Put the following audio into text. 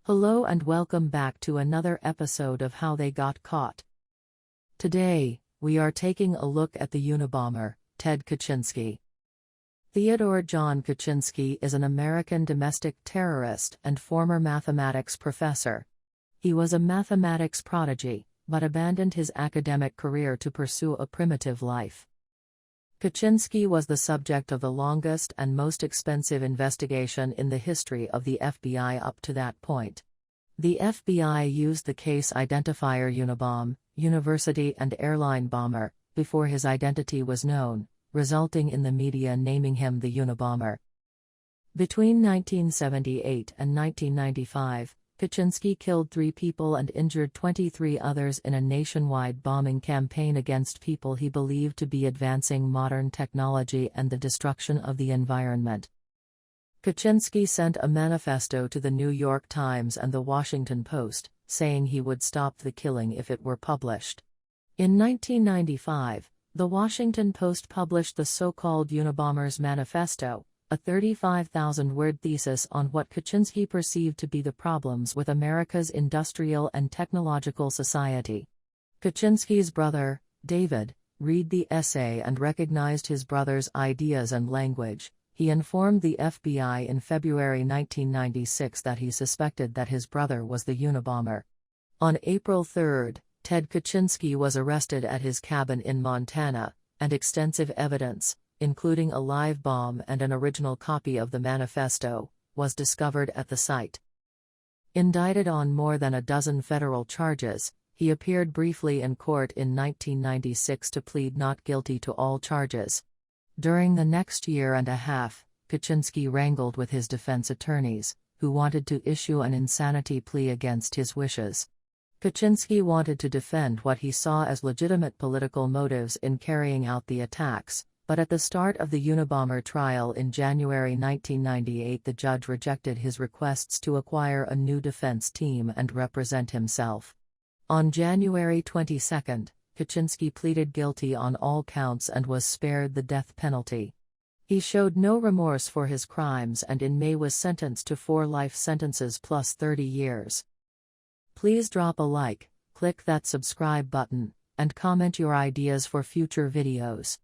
Hello and welcome back to another episode of How They Got Caught. Today, we are taking a look at the Unabomber, Ted Kaczynski. Theodore John Kaczynski is an American domestic terrorist and former mathematics professor. He was a mathematics prodigy, but abandoned his academic career to pursue a primitive life. Kaczynski was the subject of the longest and most expensive investigation in the history of the FBI up to that point. The FBI used the case identifier Unabomber, University and Airline Bomber, before his identity was known, resulting in the media naming him the Unabomber. Between 1978 and 1995, Kaczynski killed 3 people and injured 23 others in a nationwide bombing campaign against people he believed to be advancing modern technology and the destruction of the environment. Kaczynski sent a manifesto to the New York Times and the Washington Post, saying he would stop the killing if it were published. In 1995, the Washington Post published the so-called Unabomber's Manifesto, a 35,000-word thesis on what Kaczynski perceived to be the problems with America's industrial and technological society. Kaczynski's brother, David, read the essay and recognized his brother's ideas and language. He informed the FBI in February 1996 that he suspected that his brother was the Unabomber. On April 3, Ted Kaczynski was arrested at his cabin in Montana, and extensive evidence, including a live bomb and an original copy of the manifesto, was discovered at the site. Indicted on more than a dozen federal charges, he appeared briefly in court in 1996 to plead not guilty to all charges. During the next year and a half, Kaczynski wrangled with his defense attorneys, who wanted to issue an insanity plea against his wishes. Kaczynski wanted to defend what he saw as legitimate political motives in carrying out the attacks. But at the start of the Unabomber trial in January 1998, the judge rejected his requests to acquire a new defense team and represent himself. On January 22, Kaczynski pleaded guilty on all counts and was spared the death penalty. He showed no remorse for his crimes and in May was sentenced to 4 life sentences plus 30 years. Please drop a like, click that subscribe button, and comment your ideas for future videos.